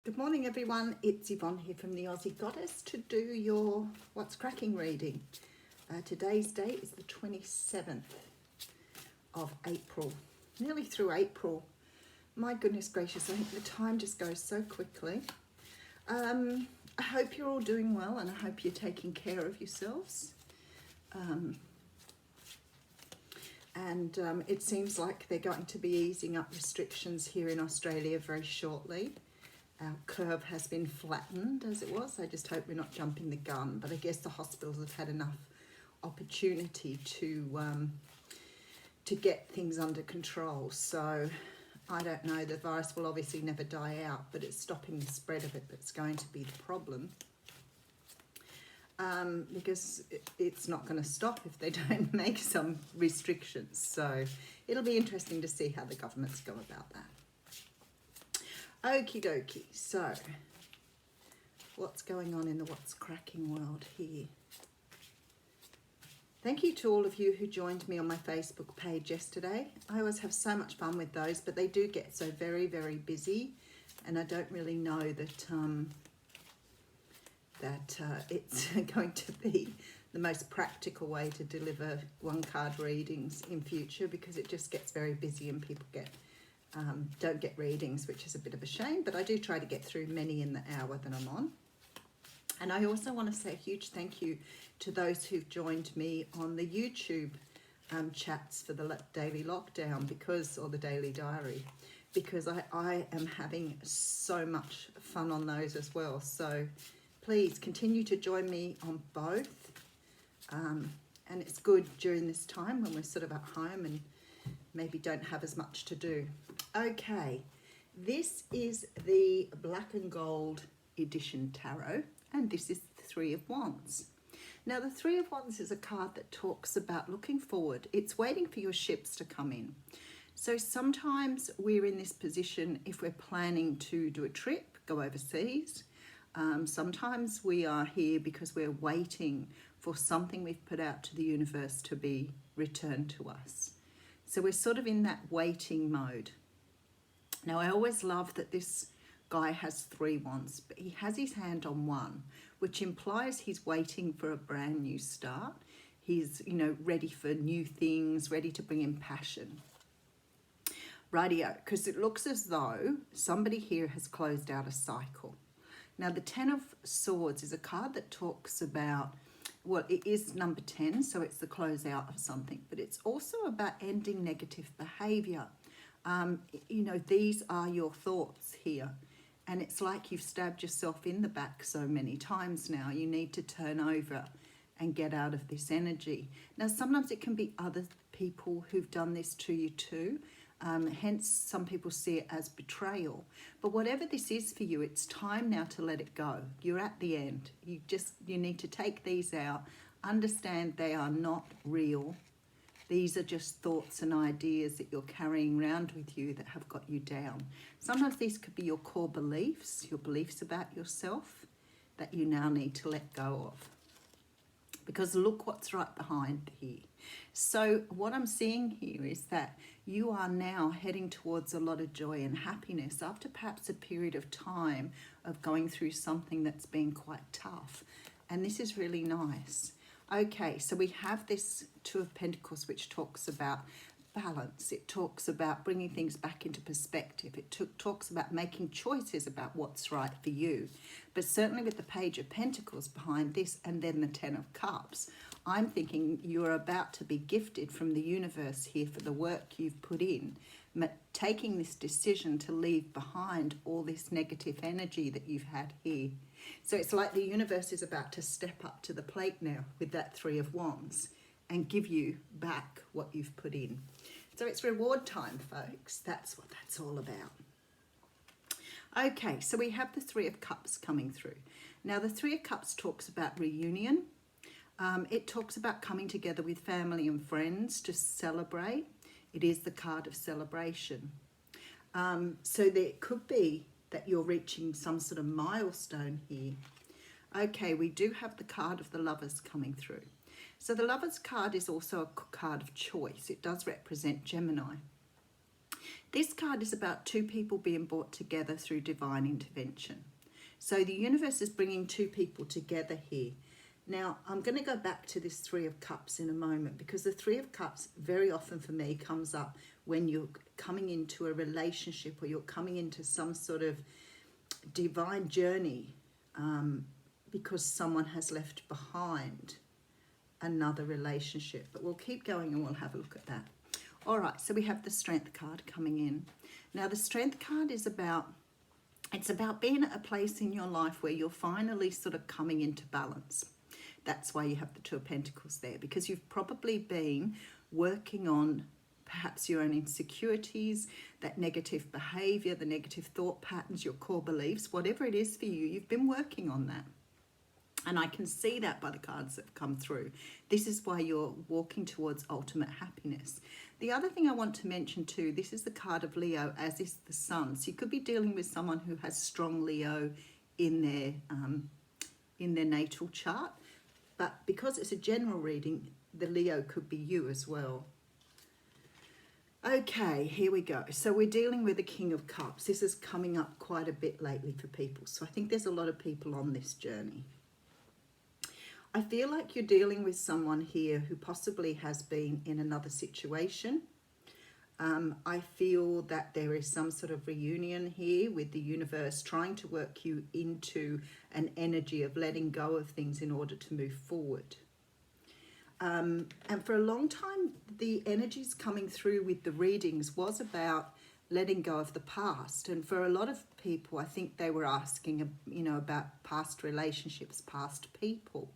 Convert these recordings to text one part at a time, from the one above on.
Good morning everyone, it's Yvonne here from the Aussie Goddess to do your What's Cracking reading. Today's date is the 27th of April, nearly through April. My goodness gracious, I think the time just goes so quickly. I hope you're all doing well and I hope you're taking care of yourselves. It seems like they're going to be easing up restrictions here in Australia very shortly. Our curve has been flattened as it was. I just hope we're not jumping the gun, but I guess the hospitals have had enough opportunity to get things under control. So I don't know, the virus will obviously never die out, but it's stopping the spread of it that's going to be the problem. Because it's not going to stop if they don't make some restrictions. So it'll be interesting to see how the governments go about that. Okie dokie, so what's going on in the What's Cracking world here? Thank you to all of you who joined me on my Facebook page yesterday. I always have so much fun with those, but they do get so very, very busy, and I don't really know that it's going to be the most practical way to deliver one-card readings in future, because it just gets very busy and people don't get readings, which is a bit of a shame, but I do try to get through many in the hour that I'm on. And I also want to say a huge thank you to those who've joined me on the YouTube chats for the daily lockdown, or the daily diary, because I am having so much fun on those as well. So please continue to join me on both. And it's good during this time when we're sort of at home and maybe don't have as much to do. Okay, this is the Black and Gold Edition Tarot, and this is the Three of Wands. Now, the Three of Wands is a card that talks about looking forward. It's waiting for your ships to come in. So sometimes we're in this position if we're planning to do a trip, go overseas. Sometimes we are here because we're waiting for something we've put out to the universe to be returned to us. So we're sort of in that waiting mode. Now, I always love that this guy has three wands, but he has his hand on one, which implies he's waiting for a brand new start. He's, ready for new things, ready to bring in passion. Rightio, because it looks as though somebody here has closed out a cycle. Now, the Ten of Swords is a card that talks about, well, it is number 10, so it's the closeout of something, but it's also about ending negative behavior. These are your thoughts here, and it's like you've stabbed yourself in the back so many times now. You need to turn over and get out of this energy. Now, sometimes it can be other people who've done this to you too. Hence, some people see it as betrayal. But whatever this is for you, it's time now to let it go. You're at the end. You need to take these out. Understand they are not real. These are just thoughts and ideas that you're carrying around with you that have got you down. Sometimes these could be your core beliefs, your beliefs about yourself that you now need to let go of. Because look what's right behind here. So what I'm seeing here is that you are now heading towards a lot of joy and happiness after perhaps a period of time of going through something that's been quite tough. And this is really nice. Okay, so we have this Two of Pentacles, which talks about balance. It talks about bringing things back into perspective. It talks about making choices about what's right for you. But certainly with the Page of Pentacles behind this and then the Ten of Cups, I'm thinking you're about to be gifted from the universe here for the work you've put in, taking this decision to leave behind all this negative energy that you've had here. So it's like the universe is about to step up to the plate now with that Three of Wands and give you back what you've put in. So it's reward time, folks. That's what that's all about. Okay, so we have the Three of Cups coming through. Now, the Three of Cups talks about reunion. It talks about coming together with family and friends to celebrate. It is the card of celebration. So there could be that you're reaching some sort of milestone here. Okay, we do have the card of the Lovers coming through. So the Lovers card is also a card of choice. It does represent Gemini. This card is about two people being brought together through divine intervention. So the universe is bringing two people together here. Now, I'm going to go back to this Three of Cups in a moment, because the Three of Cups very often for me comes up when you're coming into a relationship or you're coming into some sort of divine journey because someone has left behind another relationship. But we'll keep going and we'll have a look at that. All right, so we have the Strength card coming in. Now, the Strength card is about, it's about being at a place in your life where you're finally sort of coming into balance. That's why you have the Two of Pentacles there, because you've probably been working on perhaps your own insecurities, that negative behavior, the negative thought patterns, your core beliefs, whatever it is for you, you've been working on that. And I can see that by the cards that have come through. This is why you're walking towards ultimate happiness. The other thing I want to mention too, this is the card of Leo, as is the Sun. So you could be dealing with someone who has strong Leo in their natal chart. But because it's a general reading, the Leo could be you as well. Okay, here we go. So we're dealing with the King of Cups. This is coming up quite a bit lately for people. So I think there's a lot of people on this journey. I feel like you're dealing with someone here who possibly has been in another situation. I feel that there is some sort of reunion here with the universe trying to work you into an energy of letting go of things in order to move forward. And for a long time, the energies coming through with the readings was about letting go of the past. And for a lot of people, I think they were asking, you know, about past relationships, past people.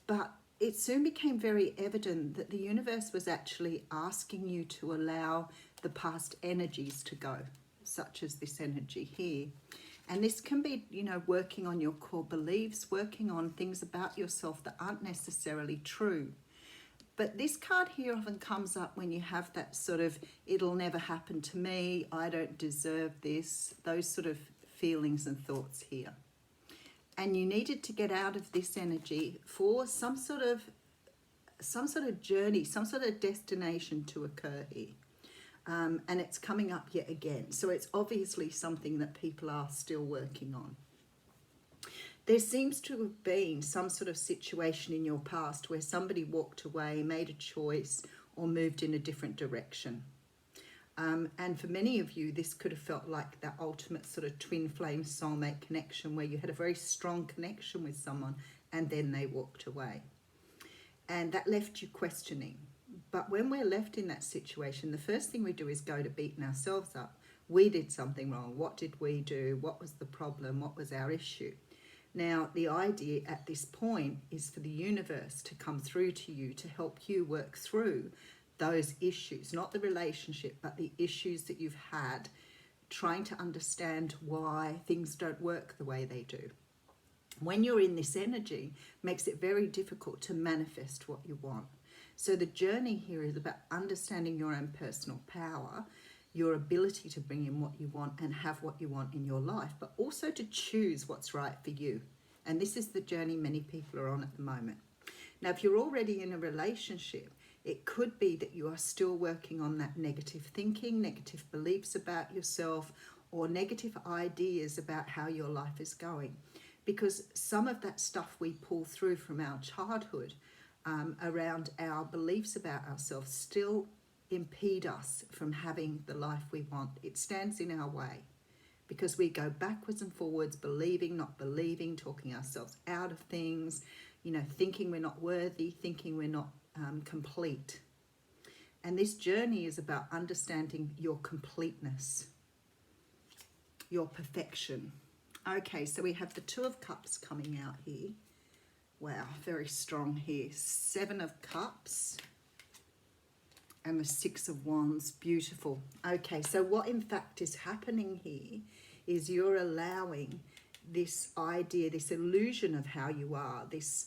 But it soon became very evident that the universe was actually asking you to allow the past energies to go, such as this energy here. And this can be, you know, working on your core beliefs, working on things about yourself that aren't necessarily true. But this card here often comes up when you have that sort of, it'll never happen to me, I don't deserve this, those sort of feelings and thoughts here. And you needed to get out of this energy for some sort of journey, some sort of destination to occur here. And it's coming up yet again. So it's obviously something that people are still working on. There seems to have been some sort of situation in your past where somebody walked away, made a choice, or moved in a different direction. And for many of you, this could have felt like that ultimate sort of twin flame soulmate connection where you had a very strong connection with someone and then they walked away. And that left you questioning. But when we're left in that situation, the first thing we do is go to beating ourselves up. We did something wrong. What did we do? What was the problem? What was our issue? Now, the idea at this point is for the universe to come through to you to help you work through those issues, not the relationship, but the issues that you've had, trying to understand why things don't work the way they do. When you're in this energy, it makes it very difficult to manifest what you want. So the journey here is about understanding your own personal power, your ability to bring in what you want and have what you want in your life, but also to choose what's right for you. And this is the journey many people are on at the moment. Now, if you're already in a relationship, it could be that you are still working on that negative thinking, negative beliefs about yourself, or negative ideas about how your life is going. Because some of that stuff we pull through from our childhood around our beliefs about ourselves still impede us from having the life we want. It stands in our way because we go backwards and forwards, believing, not believing, talking ourselves out of things, you know, thinking we're not worthy, thinking we're not complete. And this journey is about understanding your completeness, your perfection. Okay, so we have the Two of Cups coming out here. Wow, very strong here. Seven of Cups and the Six of Wands. Beautiful. Okay, so what in fact is happening here is you're allowing this idea, this illusion of how you are, this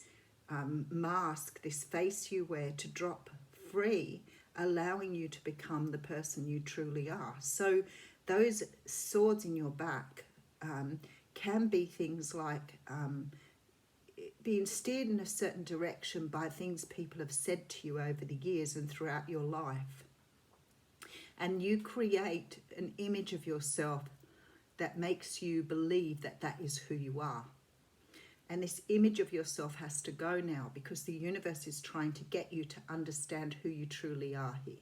mask, this face you wear to drop free, allowing you to become the person you truly are. So those swords in your back can be things like being steered in a certain direction by things people have said to you over the years and throughout your life. And you create an image of yourself that makes you believe that that is who you are. And this image of yourself has to go now, because the universe is trying to get you to understand who you truly are here.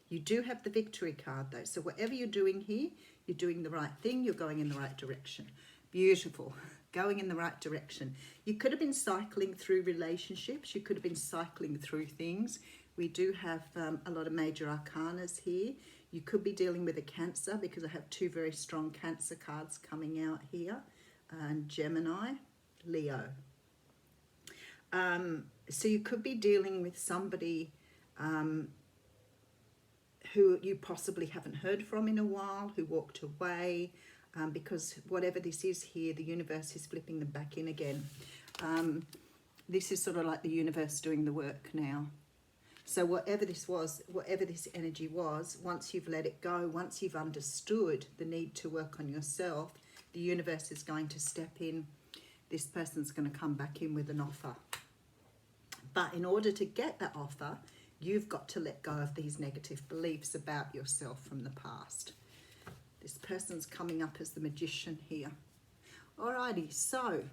You do have the victory card though. So whatever you're doing here, you're doing the right thing. You're going in the right direction. Beautiful. Going in the right direction. You could have been cycling through relationships. You could have been cycling through things. We do have a lot of major arcanas here. You could be dealing with a Cancer, because I have two very strong Cancer cards coming out here. And Gemini, Leo. So you could be dealing with somebody who you possibly haven't heard from in a while, who walked away, because whatever this is here, the universe is flipping them back in again. This is sort of like the universe doing the work now. So whatever this was, whatever this energy was, once you've let it go, once you've understood the need to work on yourself, the universe is going to step in. This person's going to come back in with an offer. But in order to get that offer, you've got to let go of these negative beliefs about yourself from the past. This person's coming up as the Magician here. Alrighty, so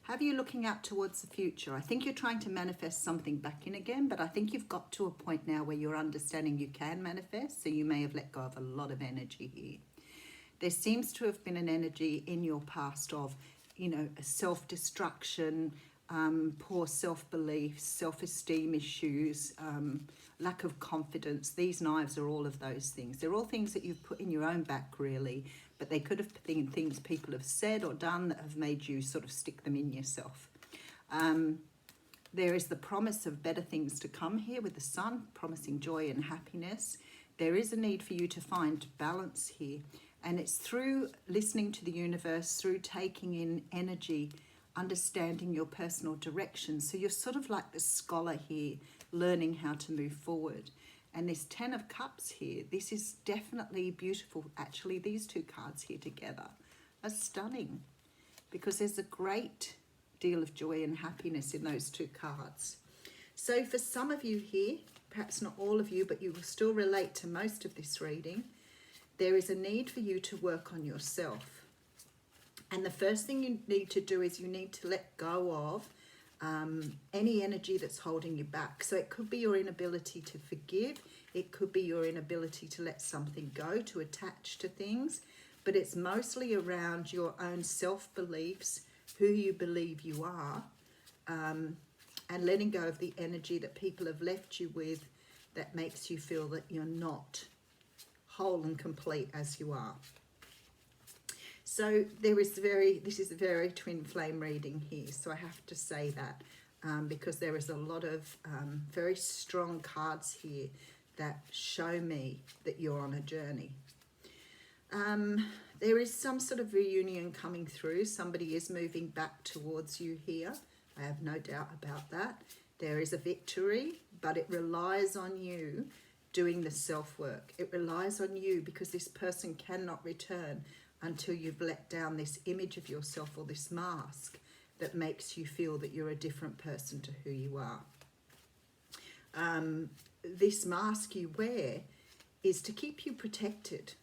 have you looking out towards the future? I think you're trying to manifest something back in again, but I think you've got to a point now where you're understanding you can manifest, so you may have let go of a lot of energy here. There seems to have been an energy in your past of, you know, self-destruction, poor self-belief, self-esteem issues, lack of confidence. These knives are all of those things. They're all things that you've put in your own back, really, but they could have been things people have said or done that have made you sort of stick them in yourself. There is the promise of better things to come here with the Sun, promising joy and happiness. There is a need for you to find balance here, and it's through listening to the universe, through taking in energy, understanding your personal direction. So you're sort of like the scholar here, learning how to move forward. And this 10 of Cups here, this is definitely beautiful. Actually, these two cards here together are stunning, because there's a great deal of joy and happiness in those two cards. So for some of you here, perhaps not all of you, but you will still relate to most of this reading, there is a need for you to work on yourself. And the first thing you need to do is you need to let go of any energy that's holding you back. So it could be your inability to forgive. It could be your inability to let something go, to attach to things. But it's mostly around your own self-beliefs, who you believe you are, and letting go of the energy that people have left you with that makes you feel that you're not whole and complete as you are. So this is a very twin flame reading here, so I have to say that because there is a lot of very strong cards here that show me that you're on a journey. There is some sort of reunion coming through. Somebody is moving back towards you here. I have no doubt about that. There is a victory, but it relies on you doing the self-work. It relies on you, because this person cannot return until you've let down this image of yourself, or this mask that makes you feel that you're a different person to who you are. This mask you wear is to keep you protected.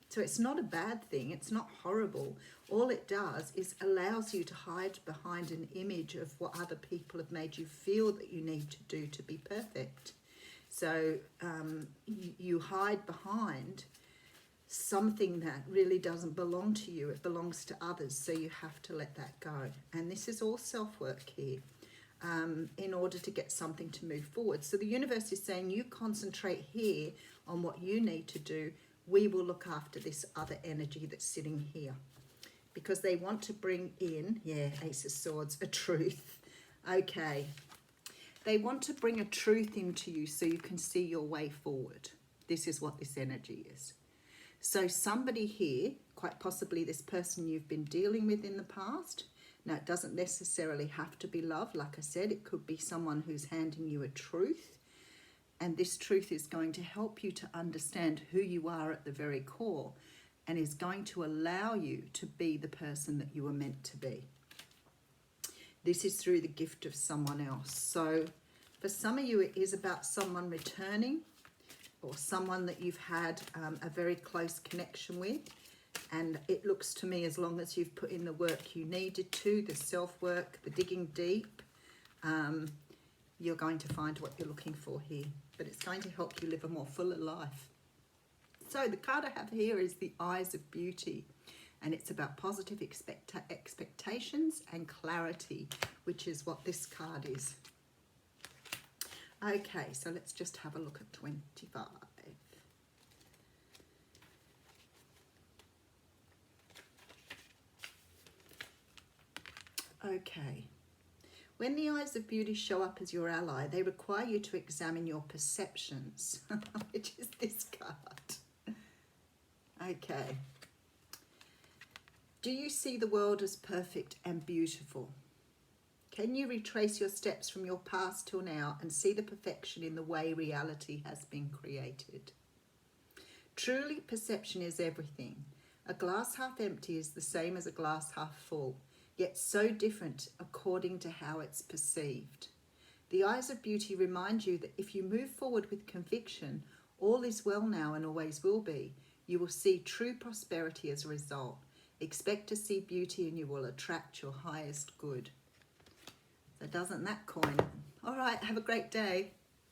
So it's not a bad thing, it's not horrible. All it does is allows you to hide behind an image of what other people have made you feel that you need to do to be perfect. So you hide behind something that really doesn't belong to you. It belongs to others, so you have to let that go. And this is all self-work here in order to get something to move forward. So the universe is saying, you concentrate here on what you need to do. We will look after this other energy that's sitting here. Because they want to bring in, Ace of Swords, a truth. Okay. They want to bring a truth into you so you can see your way forward. This is what this energy is. So somebody here, quite possibly this person you've been dealing with in the past. Now, it doesn't necessarily have to be love. Like I said, it could be someone who's handing you a truth. And this truth is going to help you to understand who you are at the very core, and is going to allow you to be the person that you were meant to be. This is through the gift of someone else. So for some of you, it is about someone returning. or someone that you've had a very close connection with. And it looks to me, as long as you've put in the work you needed to, the self-work, the digging deep, you're going to find what you're looking for here. But it's going to help you live a more fuller life. So the card I have here is the Eyes of Beauty. And it's about positive expectations and clarity, which is what this card is. Okay, so let's just have a look at 25. Okay. When the Eyes of Beauty show up as your ally, they require you to examine your perceptions, which is this card. Okay. Do you see the world as perfect and beautiful? Can you retrace your steps from your past till now and see the perfection in the way reality has been created? Truly, perception is everything. A glass half empty is the same as a glass half full, yet so different according to how it's perceived. The Eyes of Beauty remind you that if you move forward with conviction, all is well now and always will be. You will see true prosperity as a result. Expect to see beauty and you will attract your highest good. So doesn't that coin? All right, have a great day.